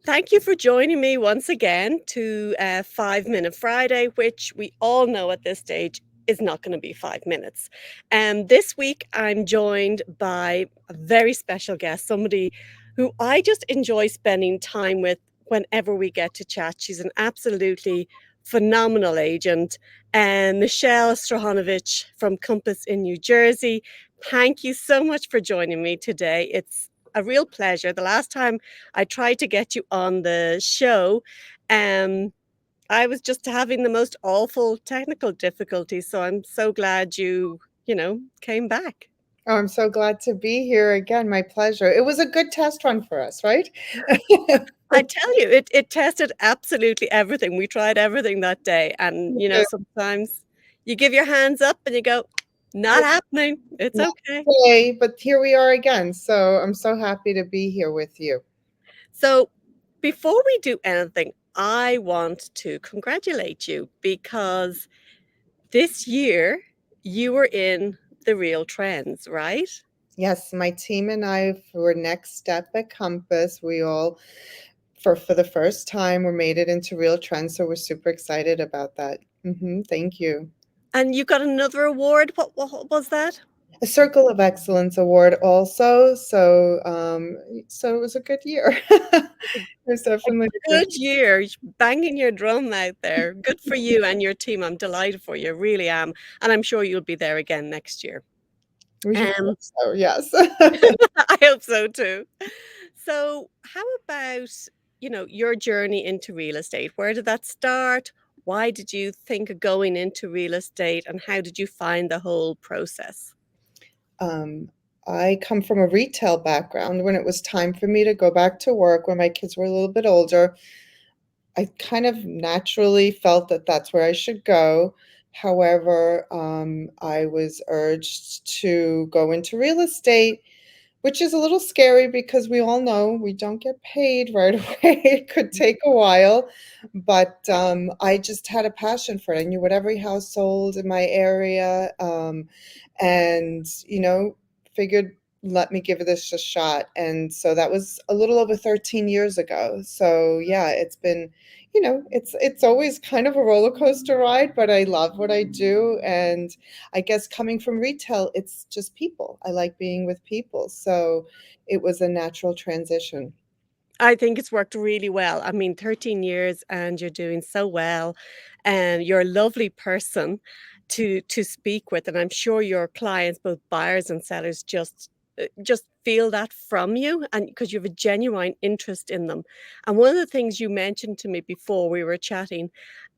Thank you for joining me once again to 5 Minute Friday, which we all know at this stage is not going to be 5 minutes. And this week, I'm joined by a very special guest, somebody who I just enjoy spending time with whenever we get to chat. She's an absolutely phenomenal agent, and Michelle Stojanovic from Compass in New Jersey. Thank you so much for joining me today. It's a real pleasure. The last time I tried to get you on the show. Um, I was just having the most awful technical difficulties, so I'm so glad you came back. Oh, I'm so glad to be here again. My pleasure. It was a good test run for us, right? I tell you, it tested absolutely everything. We tried everything that day, and Yeah. sometimes you give your hands up and you go, not happening. It's okay. Okay, but here we are again. So I'm so happy to be here with you. So before we do anything, I want to congratulate you because this year, you were in the Real Trends, right? Yes, my team and I for Next Step at Compass, we all for the first time we made it into Real Trends, so we're super excited about that. Thank you. And you got another award. What was that? A Circle of Excellence award also. So it was a good year. It was A definitely a good. good year, banging your drum out there. Good for you and your team. I'm delighted for you, really am. And I'm sure you'll be there again next year. We should Um, hope so, yes. I hope so too. So, how about, your journey into real estate? Where did that start? Why did you think of going into real estate and how did you find the whole process? Um, I come from a retail background. When it was time for me to go back to work, when my kids were a little bit older, I kind of naturally felt that that's where I should go. However, I was urged to go into real estate, which is a little scary because we all know we don't get paid right away. It could take a while, but I just had a passion for it. I knew what every house sold in my area, and figured let me give this a shot. And so that was a little over 13 years ago. So yeah, it's been, it's always kind of a roller coaster ride, but I love what I do. And I guess coming from retail, it's just people. I like being with people. So it was a natural transition. I think it's worked really well. I mean, 13 years and you're doing so well, and you're a lovely person to speak with, and I'm sure your clients, both buyers and sellers, just feel that from you, and because you have a genuine interest in them. And one of the things you mentioned to me before we were chatting,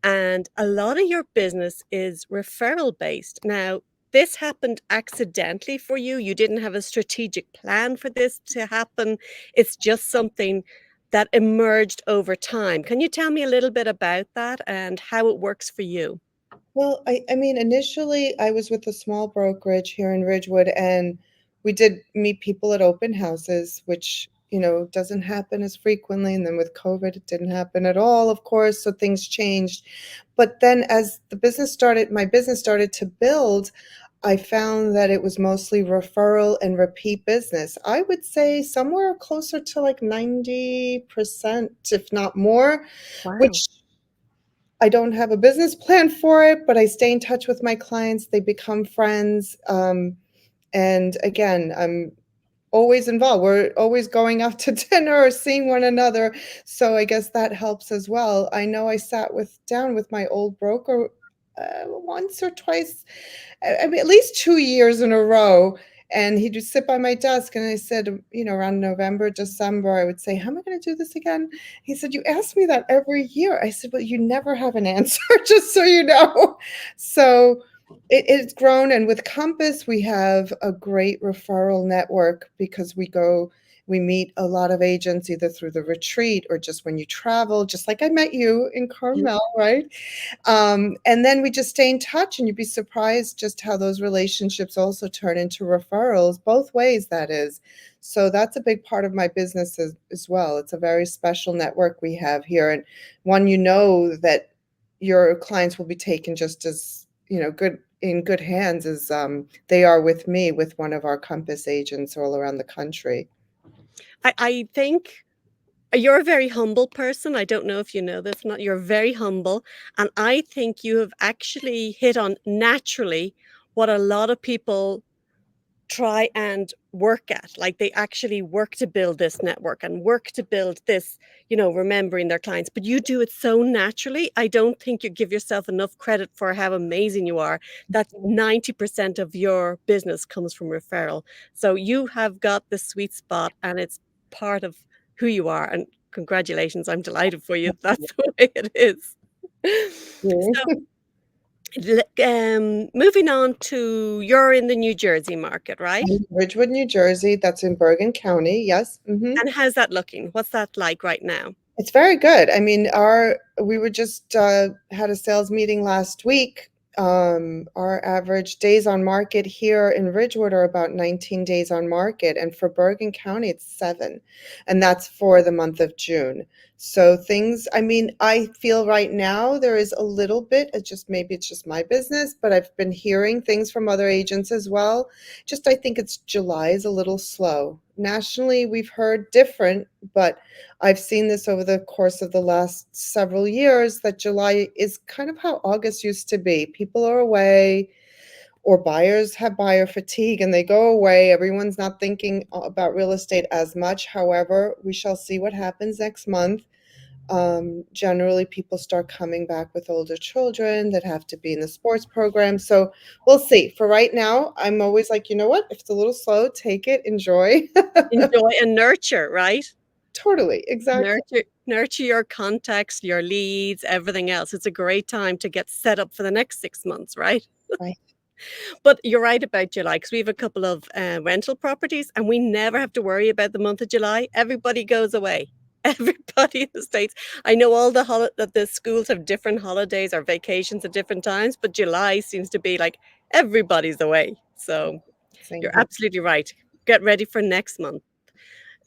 and a lot of your business is referral based. Now, this happened accidentally for you. You didn't have a strategic plan for this to happen. It's just something that emerged over time. Can you tell me a little bit about that and how it works for you? Well, I mean, initially I was with a small brokerage here in Ridgewood, and we did meet people at open houses, which, doesn't happen as frequently. And then with COVID, it didn't happen at all, of course. So things changed. But then as my business started to build, I found that it was mostly referral and repeat business. I would say somewhere closer to like 90%, if not more, Wow. which I don't have a business plan for it, but I stay in touch with my clients. They become friends. And again, I'm always involved. We're always going out to dinner or seeing one another. So I guess that helps as well. I know I sat down with my old broker once or twice, I mean, at least 2 years in a row. And he'd just sit by my desk, and I said, around November, December, I would say, "How am I going to do this again?" He said, "You ask me that every year." I said, "Well, you never have an answer, just so you know." So it's grown. And with Compass, we have a great referral network because we meet a lot of agents either through the retreat or just when you travel, just like I met you in Carmel, right? And then we just stay in touch, and you'd be surprised just how those relationships also turn into referrals, both ways, that is. So that's a big part of my business as well. It's a very special network we have here, and one that your clients will be taken just as good in good hands as they are with me, with one of our Compass agents all around the country. I think You're a very humble person. I don't know if you know this or not. You're very humble. And I think you have actually hit on naturally what a lot of people try and work at. Like they actually work to build this network and work to build this, remembering their clients. But you do it so naturally. I don't think you give yourself enough credit for how amazing you are. That 90% of your business comes from referral. So you have got the sweet spot and it's part of who you are. And congratulations, I'm delighted for you. That's the way it is. So Yeah. moving on to you're in the New Jersey market, right? In Ridgewood, New Jersey, that's in Bergen County, yes. And how's that looking? What's that like right now? It's very good. I mean, our we were just had a sales meeting last week. Our average days on market here in Ridgewood are about 19 days on market, and for Bergen County, it's 7, and that's for the month of June. So things, I mean, I feel right now there is a little bit, it's just maybe it's just my business, but I've been hearing things from other agents as well. Just I think it's July is a little slow. Nationally, we've heard different, but I've seen this over the course of the last several years that July is kind of how August used to be. People are away, or buyers have buyer fatigue and they go away. Everyone's not thinking about real estate as much. However, we shall see what happens next month. Generally, people start coming back with older children that have to be in the sports program. So we'll see. For right now, I'm always like, you know what? If it's a little slow, take it, enjoy. Enjoy and nurture, right? Totally, exactly. Nurture your contacts, your leads, everything else. It's a great time to get set up for the next 6 months, right? Right. But you're right about July because we have a couple of rental properties and we never have to worry about the month of July. Everybody goes away. Everybody in the States. I know all that the schools have different holidays or vacations at different times, but July seems to be like everybody's away. So Same you're here. absolutely right. Get ready for next month.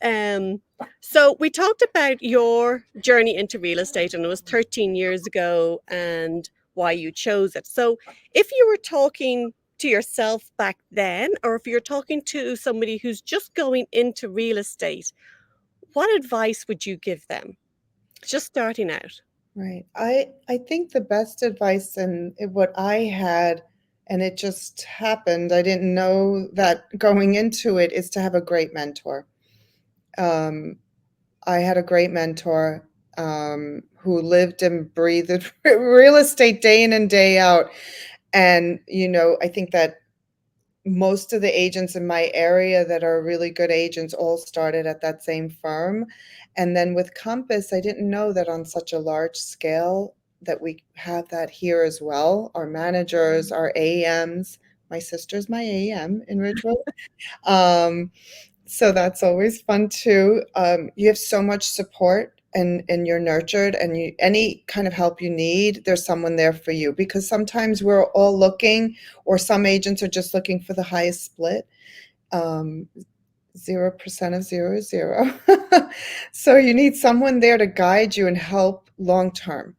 Um, so we talked about your journey into real estate, and it was 13 years ago, and why you chose it. So, if you were talking to yourself back then, or if you're talking to somebody who's just going into real estate, what advice would you give them? Just starting out. Right. I think the best advice and what I had, and it just happened, I didn't know that going into it, is to have a great mentor. Um, I had a great mentor who lived and breathed real estate day in and day out. And, I think that most of the agents in my area that are really good agents all started at that same firm. And then with Compass, I didn't know that on such a large scale that we have that here as well. Our managers, our AMs, my sister's my AM in Ridgewood. Um, so that's always fun too. You have so much support and you're nurtured and any kind of help you need, there's someone there for you because sometimes we're all looking or some agents are just looking for the highest split. Um, 0% of 0 is 0. So you need someone there to guide you and help long term.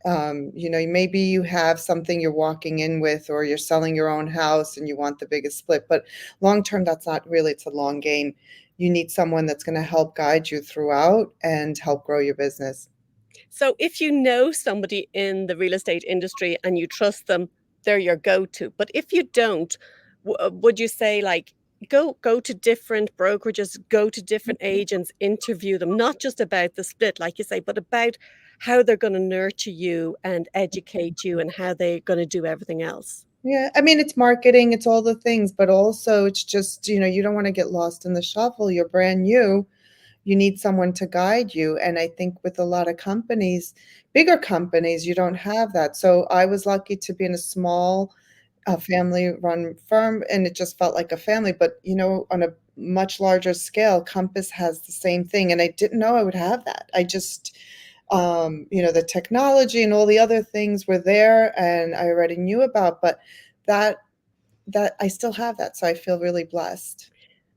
Maybe you have something you're walking in with, or you're selling your own house and you want the biggest split, but long term, that's not really, it's a long game. You need someone that's going to help guide you throughout and help grow your business. So if you know somebody in the real estate industry and you trust them, they're your go-to. But if you don't, would you say like go to different brokerages, go to different agents, interview them, not just about the split, like you say, but about how they're going to nurture you and educate you and how they're going to do everything else. Yeah, I mean, it's marketing, it's all the things, but also it's just, you don't want to get lost in the shuffle. You're brand new. You need someone to guide you. And I think with a lot of companies, bigger companies, you don't have that. So I was lucky to be in a small family-run firm, and it just felt like a family. But, on a much larger scale, Compass has the same thing, and I didn't know I would have that. I just, the technology and all the other things were there, and I already knew about, but that that I still have that, so I feel really blessed.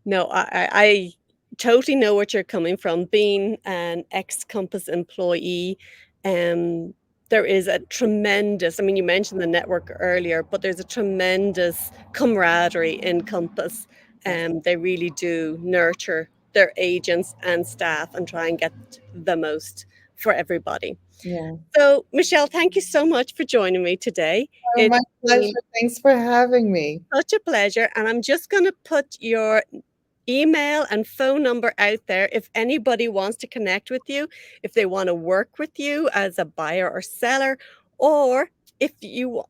No, I totally know what you're coming from. Being an ex-Compass employee, um, there is a tremendous, I mean, you mentioned the network earlier, but there's a tremendous camaraderie in Compass. Yes. They really do nurture their agents and staff and try and get the most for everybody. Yeah. So, Michelle, thank you so much for joining me today. Oh, It's my pleasure. been Thanks for having me. such a pleasure. And I'm just going to put your email and phone number out there if anybody wants to connect with you, if they want to work with you as a buyer or seller, or if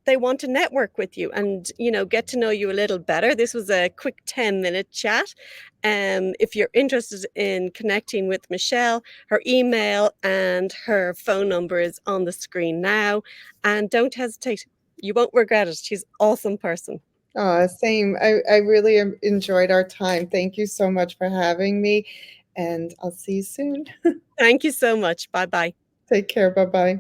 they want to network with you and get to know you a little better. This was a quick 10-minute chat. If you're interested in connecting with Michelle, her email and her phone number is on the screen now, and don't hesitate. You won't regret it. She's an awesome person. Same. I really enjoyed our time. Thank you so much for having me, and I'll see you soon. Thank you so much. Bye bye. Take care. Bye bye.